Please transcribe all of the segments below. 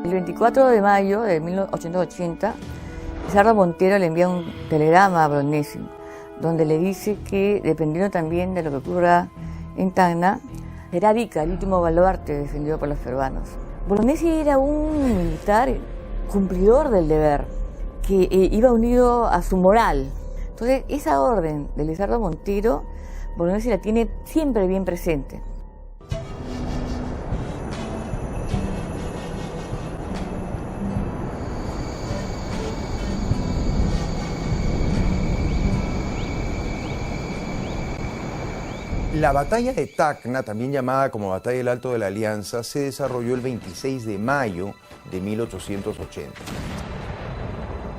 El 24 de mayo de 1880, Lizardo Montero le envía un telegrama a Bolognesi, donde le dice que, dependiendo también de lo que ocurra en Tacna, será Arica el último baluarte defendido por los peruanos. Bolognesi era un militar cumplidor del deber, que iba unido a su moral. Entonces, esa orden de Lizardo Montero, Bolognesi la tiene siempre bien presente. La batalla de Tacna, también llamada como Batalla del Alto de la Alianza, se desarrolló el 26 de mayo de 1880.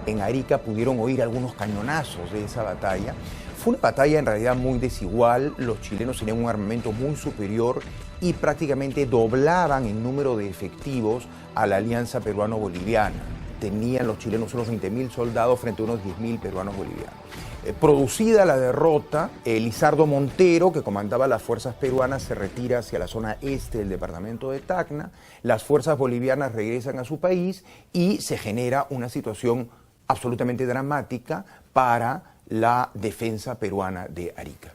En Arica pudieron oír algunos cañonazos de esa batalla. Fue una batalla en realidad muy desigual, los chilenos tenían un armamento muy superior y prácticamente doblaban en número de efectivos a la alianza peruano-boliviana. Tenían los chilenos unos 20.000 soldados frente a unos 10.000 peruanos bolivianos. Producida la derrota, Lizardo Montero, que comandaba las fuerzas peruanas, se retira hacia la zona este del departamento de Tacna, las fuerzas bolivianas regresan a su país y se genera una situación absolutamente dramática para la defensa peruana de Arica.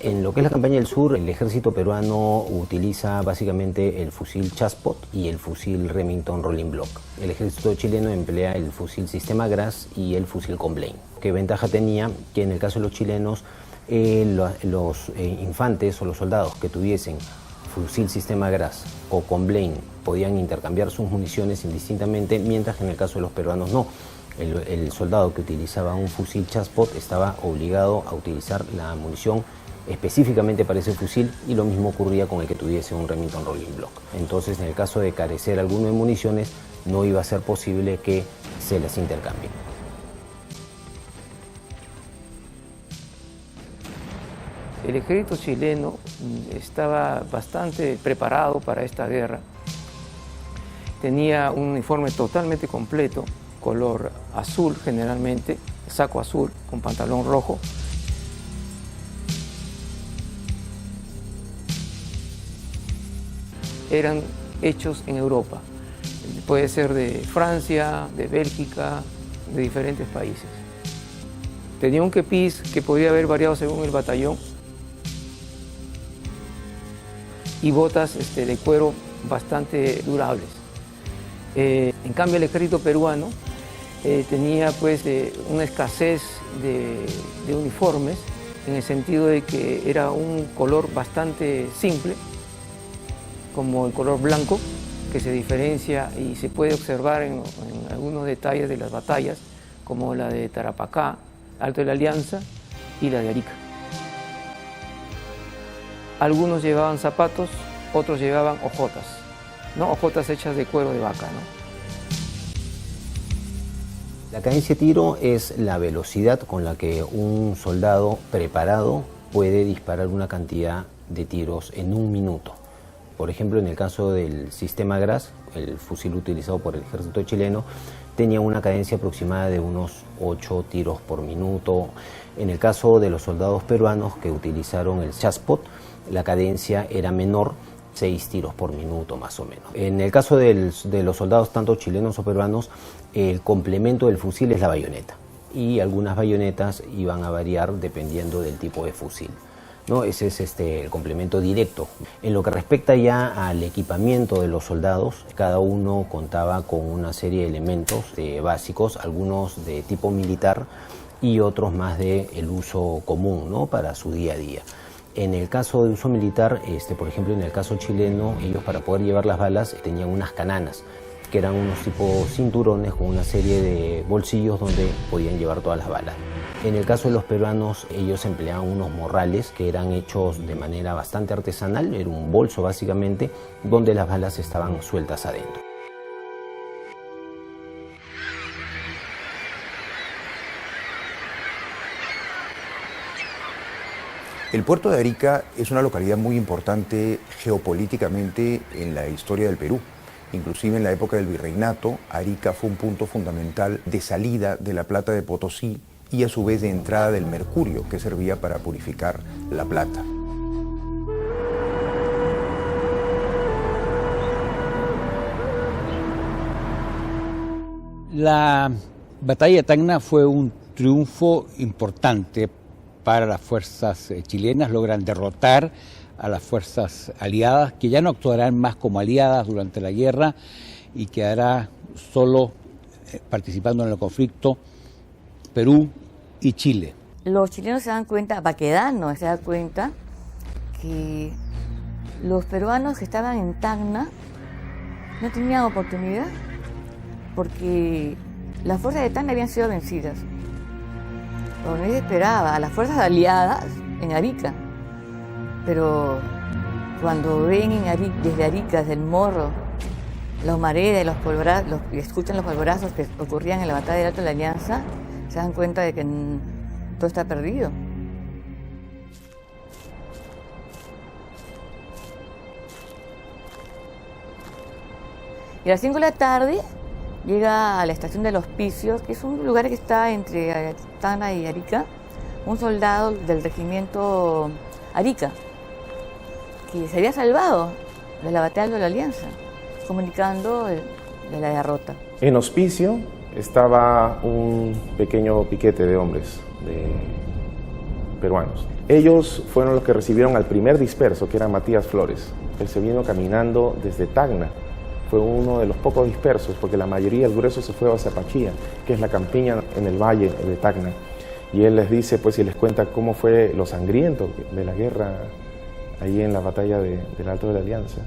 En lo que es la campaña del sur, el ejército peruano utiliza básicamente el fusil Chaspot y el fusil Remington Rolling Block. El ejército chileno emplea el fusil Sistema Gras y el fusil Comblain. ¿Qué ventaja tenía? Que en el caso de los chilenos, los infantes o los soldados que tuviesen fusil Sistema Gras o Comblain podían intercambiar sus municiones indistintamente, mientras que en el caso de los peruanos no. El soldado que utilizaba un fusil Chaspot estaba obligado a utilizar la munición específicamente para ese fusil, y lo mismo ocurría con el que tuviese un Remington Rolling Block. Entonces, en el caso de carecer alguno de municiones, no iba a ser posible que se las intercambien. El ejército chileno estaba bastante preparado para esta guerra. Tenía un uniforme totalmente completo, color azul generalmente, saco azul con pantalón rojo. Eran hechos en Europa, puede ser de Francia, de Bélgica, de diferentes países. Tenía un kepis que podía haber variado según el batallón y botas de cuero bastante durables. En cambio, el ejército peruano tenía pues una escasez de uniformes, en el sentido de que era un color bastante simple, como el color blanco, que se diferencia y se puede observar en algunos detalles de las batallas, como la de Tarapacá, Alto de la Alianza y la de Arica. Algunos llevaban zapatos, otros llevaban hojotas, ¿no? Hojotas hechas de cuero de vaca, ¿no? La cadencia de tiro es la velocidad con la que un soldado preparado puede disparar una cantidad de tiros en un minuto. Por ejemplo, en el caso del Sistema Gras, el fusil utilizado por el ejército chileno, tenía una cadencia aproximada de unos 8 tiros por minuto. En el caso de los soldados peruanos que utilizaron el Chaspot, la cadencia era menor, 6 tiros por minuto más o menos. En el caso de los soldados tanto chilenos o peruanos, el complemento del fusil es la bayoneta, y algunas bayonetas iban a variar dependiendo del tipo de fusil, ¿no? Ese es el complemento directo. En lo que respecta ya al equipamiento de los soldados, cada uno contaba con una serie de elementos básicos, algunos de tipo militar y otros más de el uso común, ¿no? Para su día a día. En el caso de uso militar, por ejemplo, en el caso chileno, ellos para poder llevar las balas tenían unas cananas, que eran unos tipos cinturones con una serie de bolsillos donde podían llevar todas las balas. En el caso de los peruanos, ellos empleaban unos morrales que eran hechos de manera bastante artesanal, era un bolso básicamente, donde las balas estaban sueltas adentro. El puerto de Arica es una localidad muy importante geopolíticamente en la historia del Perú. Inclusive en la época del virreinato, Arica fue un punto fundamental de salida de la plata de Potosí y a su vez de entrada del mercurio, que servía para purificar la plata. La batalla de Tacna fue un triunfo importante para las fuerzas chilenas. Logran derrotar a las fuerzas aliadas, que ya no actuarán más como aliadas durante la guerra y quedará solo participando en el conflicto Perú y Chile. Los chilenos se dan cuenta, Baquedano se da cuenta que los peruanos que estaban en Tacna no tenían oportunidad porque las fuerzas de Tacna habían sido vencidas. Bolognesi esperaba a las fuerzas aliadas en Arica, pero cuando ven desde Arica, desde el Morro, la humareda y los polvorazos, y escuchan los polvorazos que ocurrían en la batalla del Alto de la Alianza, se dan cuenta de que todo está perdido. Y a las 5 de la tarde llega a la estación del Hospicio, que es un lugar que está entre Tacna y Arica, un soldado del regimiento Arica, que se había salvado de la batalla de la Alianza, comunicando de la derrota. En Hospicio estaba un pequeño piquete de hombres peruanos. Ellos fueron los que recibieron al primer disperso, que era Matías Flores. Él se vino caminando desde Tacna. Fue uno de los pocos dispersos, porque la mayoría, el grueso, se fue hacia Pachía, que es la campiña en el valle de Tacna. Y él les dice, pues, y les cuenta cómo fue lo sangriento de la guerra ahí en la batalla del Alto de la Alianza,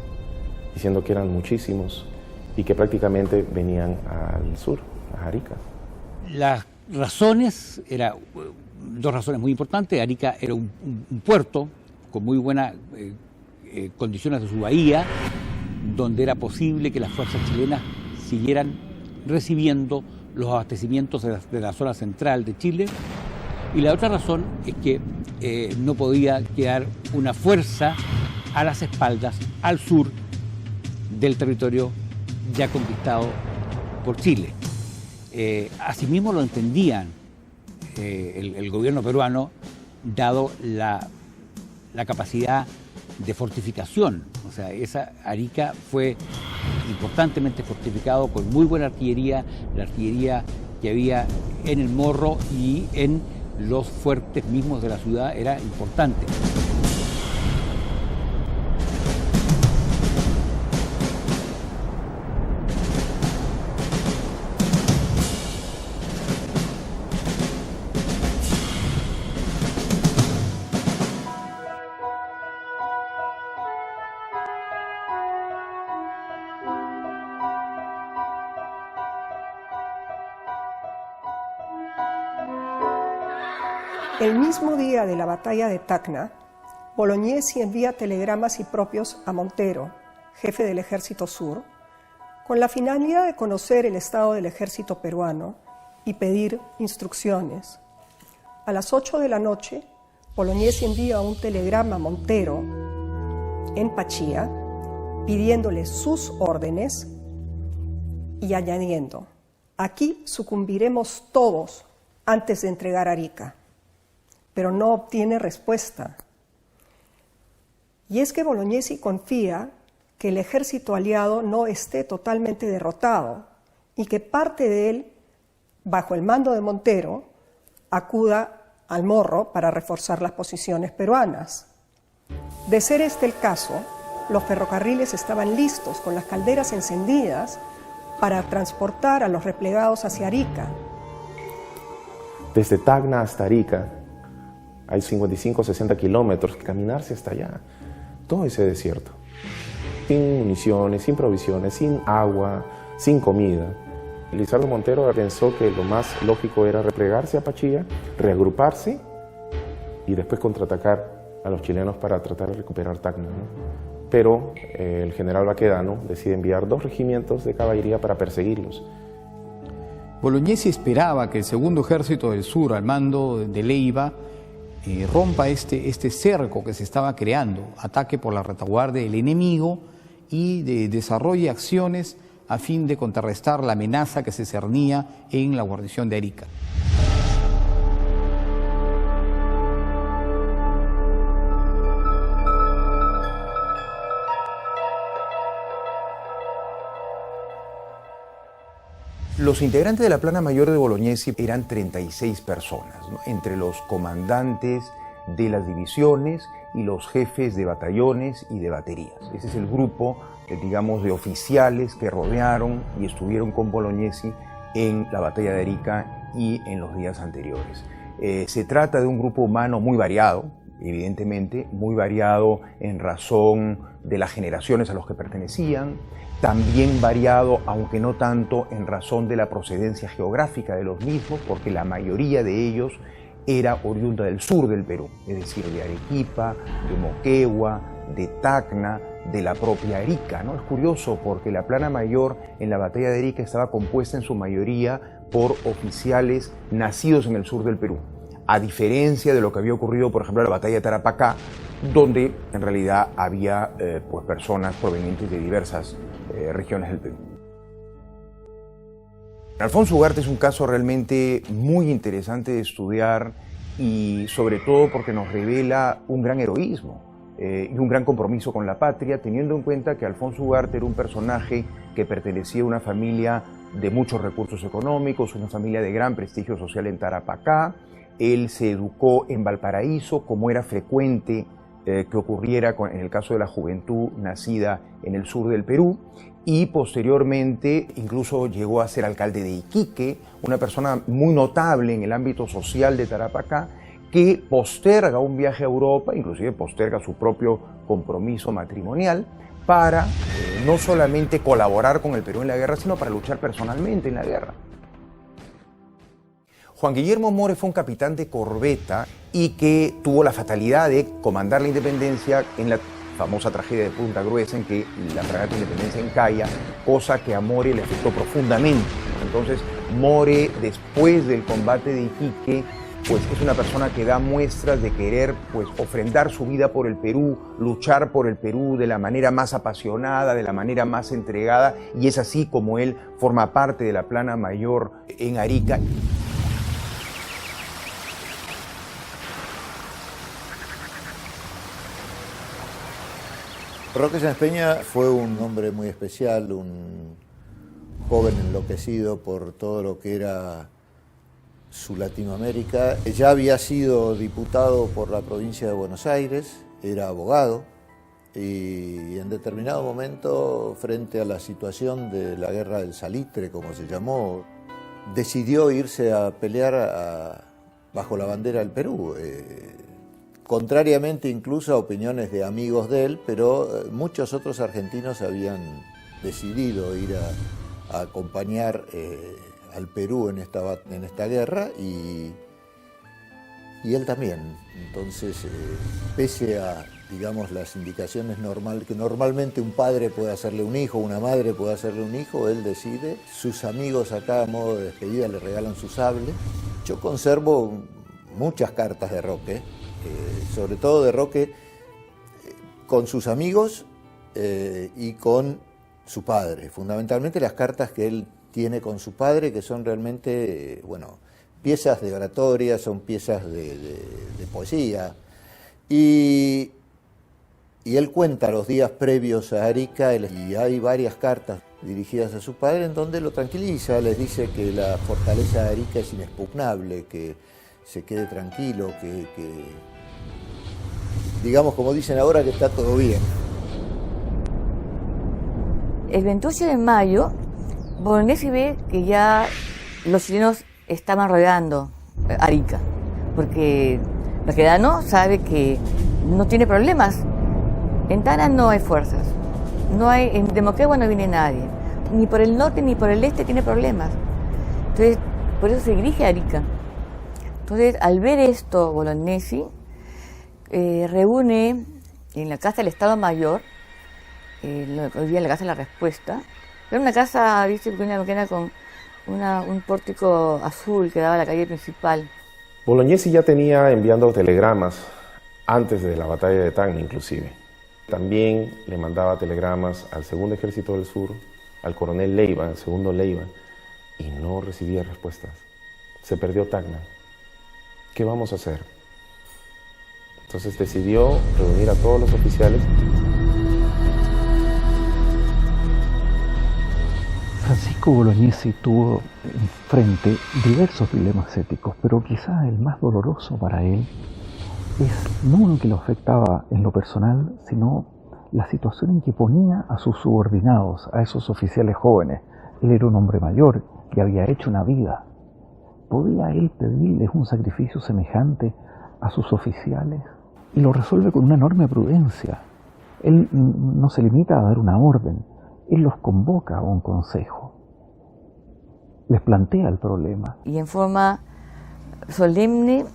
diciendo que eran muchísimos y que prácticamente venían al sur, a Arica. Las razones, dos razones muy importantes. Arica era un puerto con muy buenas condiciones de su bahía, donde era posible que las fuerzas chilenas siguieran recibiendo los abastecimientos de la zona central de Chile. Y la otra razón es que no podía quedar una fuerza a las espaldas, al sur del territorio ya conquistado por Chile. Asimismo lo entendían el gobierno peruano, dado la capacidad de fortificación. O sea, esa Arica fue importantemente fortificado con muy buena artillería, la artillería que había en el Morro y en los fuertes mismos de la ciudad era importante. El mismo día de la batalla de Tacna, Bolognesi envía telegramas impropios a Montero, jefe del Ejército Sur, con la finalidad de conocer el estado del ejército peruano y pedir instrucciones. A las 8 de la noche, Bolognesi envía un telegrama a Montero en Pachía, pidiéndole sus órdenes y añadiendo: aquí sucumbiremos todos antes de entregar Arica. Pero no obtiene respuesta. Y es que Bolognesi confía que el ejército aliado no esté totalmente derrotado y que parte de él, bajo el mando de Montero, acuda al Morro para reforzar las posiciones peruanas. De ser este el caso, los ferrocarriles estaban listos con las calderas encendidas para transportar a los replegados hacia Arica. Desde Tacna hasta Arica hay 55 60 kilómetros, caminarse hasta allá, todo ese desierto, sin municiones, sin provisiones, sin agua, sin comida. Lizardo Montero pensó que lo más lógico era replegarse a Pachía, reagruparse y después contraatacar a los chilenos para tratar de recuperar Tacna, ¿no? Pero el general Baquedano decide enviar 2 regimientos de caballería para perseguirlos. Bolognesi esperaba que el segundo ejército del sur, al mando de Leiva, rompa este cerco que se estaba creando, ataque por la retaguardia del enemigo y desarrolle acciones a fin de contrarrestar la amenaza que se cernía en la guarnición de Arica. Los integrantes de la plana mayor de Bolognesi eran 36 personas, ¿no? Entre los comandantes de las divisiones y los jefes de batallones y de baterías. Ese es el grupo, digamos, de oficiales que rodearon y estuvieron con Bolognesi en la batalla de Arica y en los días anteriores. Se trata de un grupo humano muy variado, evidentemente, muy variado en razón de las generaciones a los que pertenecían, también variado, aunque no tanto, en razón de la procedencia geográfica de los mismos, porque la mayoría de ellos era oriunda del sur del Perú, es decir, de Arequipa, de Moquegua, de Tacna, de la propia Arica, ¿no? Es curioso porque la plana mayor en la batalla de Arica estaba compuesta en su mayoría por oficiales nacidos en el sur del Perú, a diferencia de lo que había ocurrido, por ejemplo, en la batalla de Tarapacá, donde en realidad había pues personas provenientes de diversas regiones del Perú. Alfonso Ugarte es un caso realmente muy interesante de estudiar y sobre todo porque nos revela un gran heroísmo y un gran compromiso con la patria, teniendo en cuenta que Alfonso Ugarte era un personaje que pertenecía a una familia de muchos recursos económicos, una familia de gran prestigio social en Tarapacá. Él se educó en Valparaíso, como era frecuente que ocurriera en el caso de la juventud nacida en el sur del Perú, y posteriormente incluso llegó a ser alcalde de Iquique, una persona muy notable en el ámbito social de Tarapacá, que posterga un viaje a Europa, inclusive posterga su propio compromiso matrimonial, para no solamente colaborar con el Perú en la guerra, sino para luchar personalmente en la guerra. Juan Guillermo More fue un capitán de corbeta y que tuvo la fatalidad de comandar la independencia en la famosa tragedia de Punta Gruesa, en que la fragata Independencia encalla, cosa que a More le afectó profundamente. Entonces, More, después del combate de Iquique, pues es una persona que da muestras de querer pues ofrendar su vida por el Perú, luchar por el Perú de la manera más apasionada, de la manera más entregada, y es así como él forma parte de la plana mayor en Arica. Roque Sáenz Peña fue un hombre muy especial, un joven enloquecido por todo lo que era su Latinoamérica. Ya había sido diputado por la provincia de Buenos Aires, era abogado y en determinado momento, frente a la situación de la guerra del salitre, como se llamó, decidió irse a pelear bajo la bandera del Perú. Contrariamente incluso a opiniones de amigos de él, pero muchos otros argentinos habían decidido ir a acompañar al Perú en esta guerra y él también. Entonces, pese a, digamos, las indicaciones que normalmente un padre puede hacerle a un hijo, una madre puede hacerle a un hijo, él decide. Sus amigos acá a modo de despedida le regalan su sable. Yo conservo muchas cartas de Roque, sobre todo de Roque con sus amigos y con su padre. Fundamentalmente las cartas que él tiene con su padre, que son realmente, bueno, piezas de oratoria, son piezas de poesía. Y él cuenta los días previos a Arica y hay varias cartas dirigidas a su padre en donde lo tranquiliza, les dice que la fortaleza de Arica es inexpugnable, que se quede tranquilo, que digamos, como dicen ahora, que está todo bien. El 28 de mayo, Bolognesi ve que ya los chilenos estaban rodeando Arica, porque Baquedano sabe que no tiene problemas. En Tacna no hay fuerzas, de Moquegua no viene nadie, ni por el norte ni por el este tiene problemas. Entonces, por eso se dirige a Arica. Entonces, al ver esto, Bolognesi reúne en la casa del Estado Mayor, hoy día la casa de la Respuesta. Era una casa, viste, que era con un pórtico azul que daba a la calle principal. Bolognesi ya tenía enviando telegramas antes de la batalla de Tacna, inclusive. También le mandaba telegramas al Segundo Ejército del Sur, al coronel Leiva, al segundo Leiva, y no recibía respuestas. Se perdió Tacna. ¿Qué vamos a hacer? Entonces decidió reunir a todos los oficiales. Francisco Bolognesi tuvo enfrente diversos dilemas éticos, pero quizás el más doloroso para él es no lo que lo afectaba en lo personal, sino la situación en que ponía a sus subordinados, a esos oficiales jóvenes. Él era un hombre mayor que había hecho una vida. ¿Podía él pedirles un sacrificio semejante a sus oficiales? Y lo resuelve con una enorme prudencia. Él no se limita a dar una orden, él los convoca a un consejo, les plantea el problema. Y en forma solemne,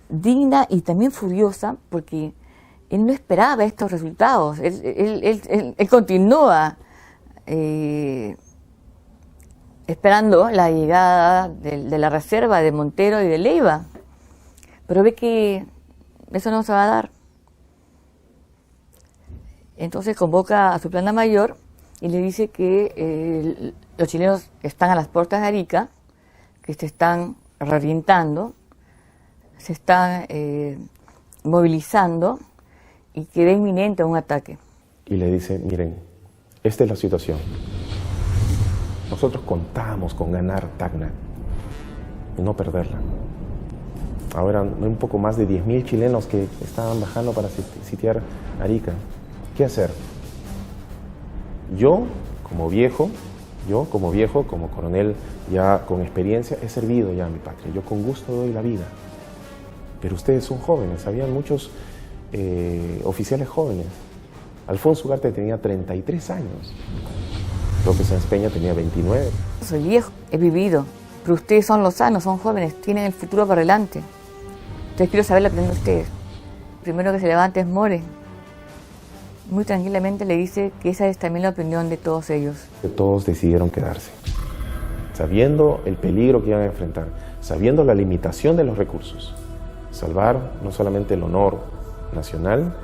digna y también furiosa, porque él no esperaba estos resultados. Él continúa esperando la llegada de la reserva de Montero y de Leiva, pero ve que eso no se va a dar. Entonces convoca a su plana mayor y le dice que los chilenos están a las puertas de Arica, que se están reorientando, se están movilizando y que era inminente un ataque. Y le dice, miren, esta es la situación. Nosotros contábamos con ganar Tacna y no perderla. Ahora hay un poco más de 10.000 chilenos que estaban bajando para sitiar Arica. ¿Qué hacer? Yo, como viejo, como coronel ya con experiencia, he servido ya a mi patria. Yo con gusto doy la vida. Pero ustedes son jóvenes, habían muchos oficiales jóvenes. Alfonso Ugarte tenía 33 años. López Sáenz Peña tenía 29. Soy viejo, he vivido, pero ustedes son los sanos, son jóvenes, tienen el futuro por delante. Entonces quiero saber la opinión de ustedes. Primero que se levante es More. Muy tranquilamente le dice que esa es también la opinión de todos ellos. Todos decidieron quedarse, sabiendo el peligro que iban a enfrentar, sabiendo la limitación de los recursos. Salvar no solamente el honor nacional,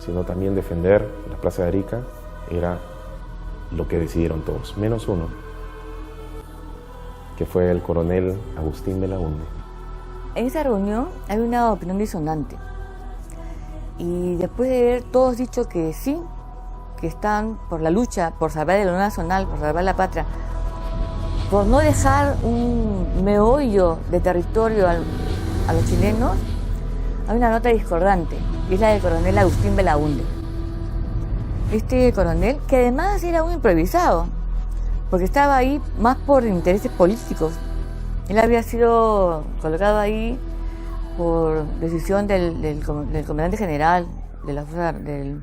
sino también defender la Plaza de Arica era lo que decidieron todos, menos uno, que fue el coronel Agustín Belaúnde. En esa reunión hay una opinión disonante. Y después de haber todos dicho que sí, que están por la lucha, por salvar el honor nacional, por salvar la patria, por no dejar un meollo de territorio a los chilenos, hay una nota discordante, y es la del coronel Agustín Belaúnde. Este coronel, que además era un improvisado, porque estaba ahí más por intereses políticos. Él había sido colocado ahí por decisión del comandante general, de la fuerza, del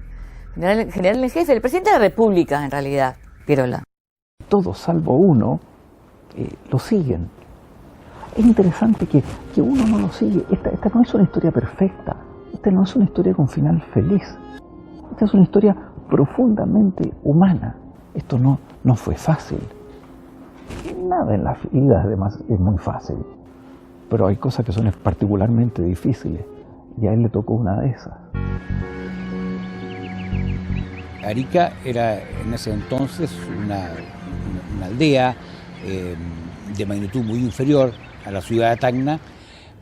general en jefe, el presidente de la República, en realidad, Pirola. Todos, salvo uno, lo siguen. Es interesante que uno no lo sigue. Esta no es una historia perfecta, esta no es una historia con final feliz, esta es una historia profundamente humana. Esto no fue fácil. Nada en la vida además es muy fácil. Pero hay cosas que son particularmente difíciles, y a él le tocó una de esas. Arica era en ese entonces una aldea de magnitud muy inferior a la ciudad de Tacna,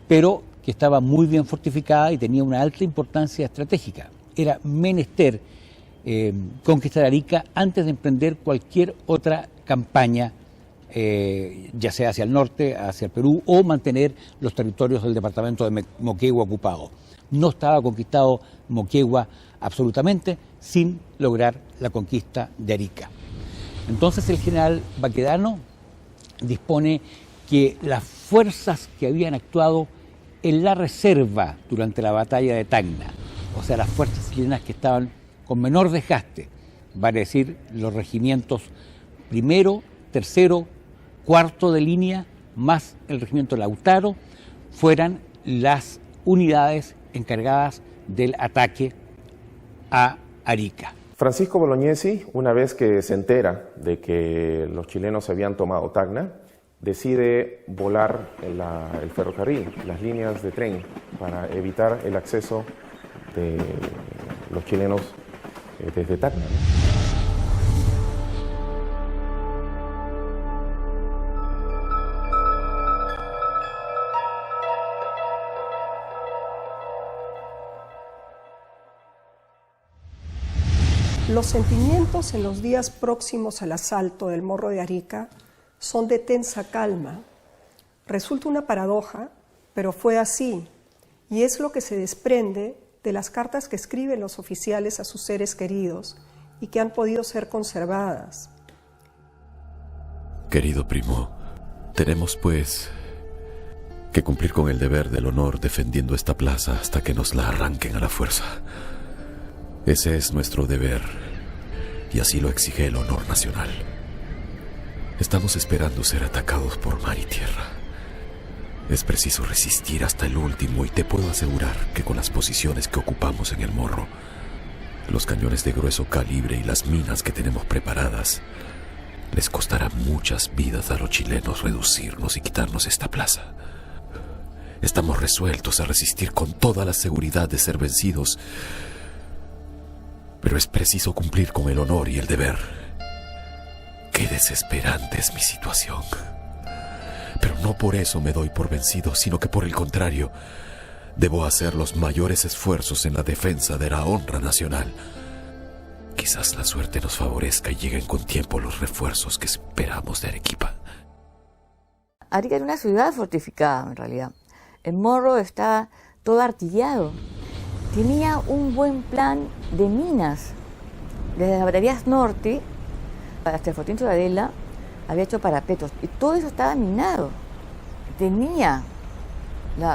pero que estaba muy bien fortificada y tenía una alta importancia estratégica. Era menester conquistar Arica antes de emprender cualquier otra campaña, ya sea hacia el norte, hacia el Perú, o mantener los territorios del departamento de Moquegua ocupado. No estaba conquistado Moquegua absolutamente sin lograr la conquista de Arica. Entonces el general Baquedano dispone que las fuerzas que habían actuado en la reserva durante la batalla de Tacna, o sea, las fuerzas chilenas que estaban con menor desgaste, vale decir, los regimientos primero, tercero, cuarto de línea, más el regimiento Lautaro, fueran las unidades encargadas del ataque a Arica. Francisco Bolognesi, una vez que se entera de que los chilenos habían tomado Tacna, decide volar el ferrocarril, las líneas de tren, para evitar el acceso de los chilenos desde Tacna. Los sentimientos en los días próximos al asalto del Morro de Arica son de tensa calma. Resulta una paradoja, pero fue así, y es lo que se desprende de las cartas que escriben los oficiales a sus seres queridos y que han podido ser conservadas. Querido primo, tenemos pues que cumplir con el deber del honor defendiendo esta plaza hasta que nos la arranquen a la fuerza. Ese es nuestro deber, y así lo exige el honor nacional. Estamos esperando ser atacados por mar y tierra. Es preciso resistir hasta el último, y te puedo asegurar que con las posiciones que ocupamos en el Morro, los cañones de grueso calibre y las minas que tenemos preparadas, les costará muchas vidas a los chilenos reducirnos y quitarnos esta plaza. Estamos resueltos a resistir con toda la seguridad de ser vencidos, pero es preciso cumplir con el honor y el deber. Qué desesperante es mi situación. Pero no por eso me doy por vencido, sino que por el contrario, debo hacer los mayores esfuerzos en la defensa de la honra nacional. Quizás la suerte nos favorezca y lleguen con tiempo los refuerzos que esperamos de Arequipa. Arica era una ciudad fortificada, en realidad. El Morro está todo artillado. Tenía un buen plan de minas. Desde las baterías norte hasta el Fortín Ciudadela había hecho parapetos y todo eso estaba minado. Tenía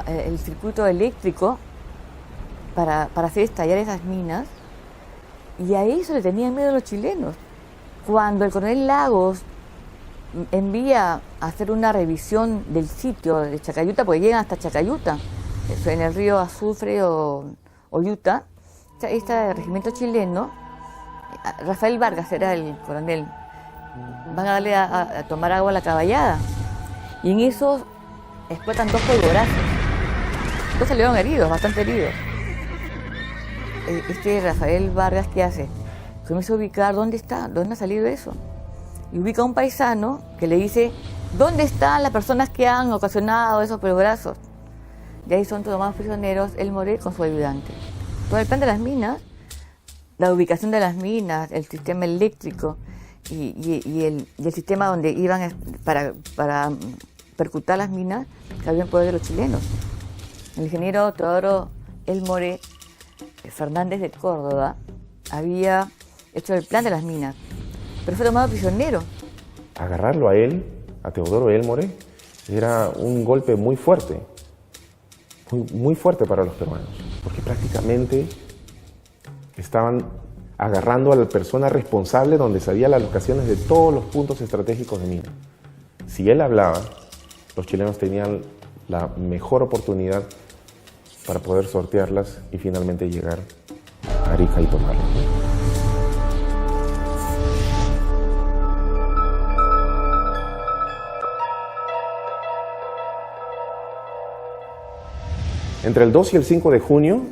el circuito eléctrico para hacer estallar esas minas, y a eso le tenían miedo los chilenos. Cuando el coronel Lagos envía a hacer una revisión del sitio de Chacayuta, porque llegan hasta Chacayuta, en el río Azufre o Yuta, este regimiento chileno, Rafael Vargas era el coronel, van a darle a tomar agua a la caballada, y en eso explotan 2 polvorazos. 2 salieron heridos, bastante heridos. Este Rafael Vargas, ¿qué hace? Comienza a ubicar dónde ha salido eso. Y ubica a un paisano que le dice, ¿dónde están las personas que han ocasionado esos polvorazos? De ahí son tomados prisioneros el Moré con su ayudante. Todo el plan de las minas, la ubicación de las minas, el sistema eléctrico y el sistema donde iban para percutar las minas, que había en poder de los chilenos. El ingeniero Teodoro El Moré Fernández de Córdoba había hecho el plan de las minas, pero fue tomado prisionero. Agarrarlo a él, a Teodoro El Moré, era un golpe muy fuerte. Muy fuerte para los peruanos, porque prácticamente estaban agarrando a la persona responsable donde sabía las locaciones de todos los puntos estratégicos de mina. Si él hablaba, los chilenos tenían la mejor oportunidad para poder sortearlas y finalmente llegar a Arica y tomarlo. Entre el 2 y el 5 de junio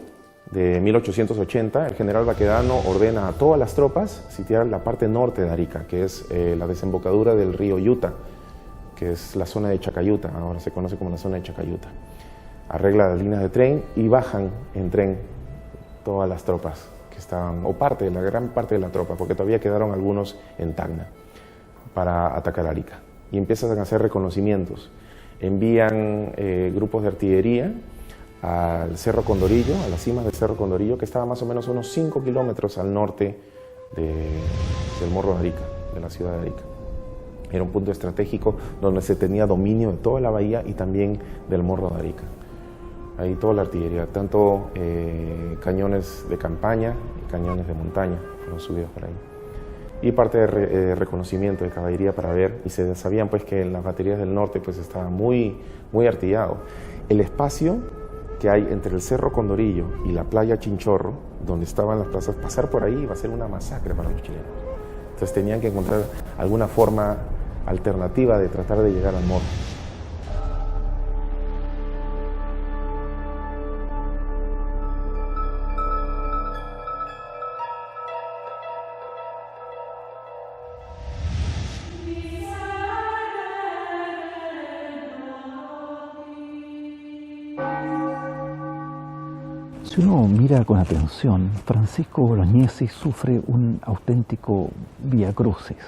de 1880, el general Baquedano ordena a todas las tropas sitiar la parte norte de Arica, que es la desembocadura del río Yuta, que es la zona de Chacayuta, ahora se conoce como la zona de Chacayuta. Arregla las líneas de tren y bajan en tren todas las tropas que estaban, o la gran parte de la tropa, porque todavía quedaron algunos en Tacna, para atacar Arica. Y empiezan a hacer reconocimientos. Envían grupos de artillería al Cerro Condorillo, a las cimas del Cerro Condorillo, que estaba más o menos unos 5 kilómetros al norte del Morro de Arica, de la ciudad de Arica. Era un punto estratégico donde se tenía dominio de toda la bahía y también del Morro de Arica. Ahí toda la artillería, tanto cañones de campaña y cañones de montaña fueron subidos por ahí. Y parte de reconocimiento de caballería para ver, y se sabían pues que en las baterías del norte pues estaba muy artillado. El espacio que hay entre el Cerro Condorillo y la playa Chinchorro, donde estaban las plazas, pasar por ahí iba a ser una masacre para los chilenos. Entonces tenían que encontrar alguna forma alternativa de tratar de llegar al Morro. Si uno mira con atención, Francisco Bolognesi sufre un auténtico viacrucis.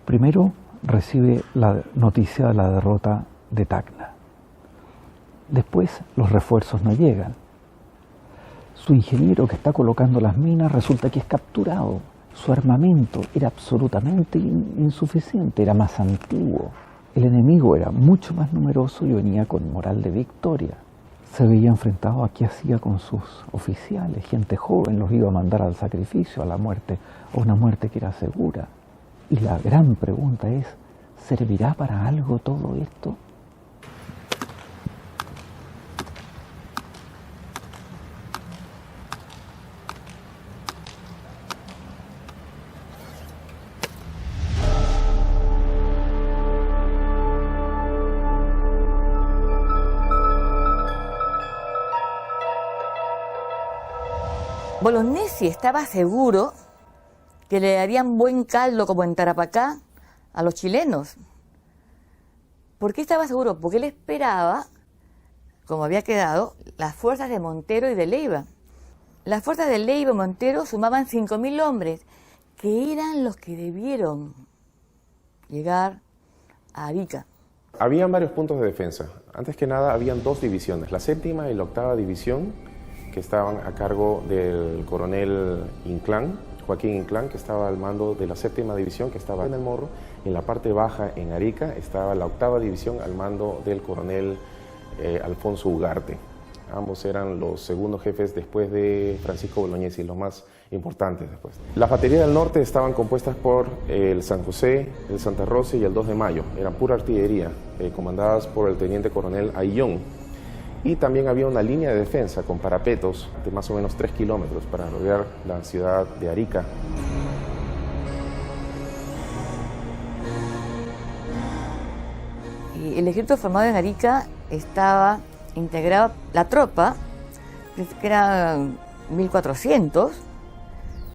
Primero recibe la noticia de la derrota de Tacna. Después los refuerzos no llegan. Su ingeniero que está colocando las minas resulta que es capturado. Su armamento era absolutamente insuficiente, era más antiguo. El enemigo era mucho más numeroso y venía con moral de victoria. Se veía enfrentado a qué hacía con sus oficiales, gente joven, los iba a mandar al sacrificio, a la muerte, a una muerte que era segura. Y la gran pregunta es, ¿servirá para algo todo esto? Bolognesi estaba seguro que le darían buen caldo como en Tarapacá a los chilenos. ¿Por qué estaba seguro? Porque él esperaba, como había quedado, las fuerzas de Montero y de Leiva. Las fuerzas de Leiva y Montero sumaban 5.000 hombres, que eran los que debieron llegar a Arica. Habían varios puntos de defensa. Antes que nada, habían dos divisiones, la 7ª y la 8ª división, que estaban a cargo del coronel Inclán, Joaquín Inclán, que estaba al mando de la 7ª división, que estaba en el Morro. En la parte baja, en Arica, estaba la 8ª división al mando del coronel Alfonso Ugarte. Ambos eran los segundos jefes después de Francisco Bolognesi, los más importantes después. Las baterías del norte estaban compuestas por el San José, el Santa Rosa y el 2 de Mayo. Eran pura artillería, comandadas por el teniente coronel Ayllón. Y también había una línea de defensa con parapetos de más o menos 3 kilómetros para rodear la ciudad de Arica. Y el ejército formado en Arica estaba integrado, la tropa, que eran 1.400,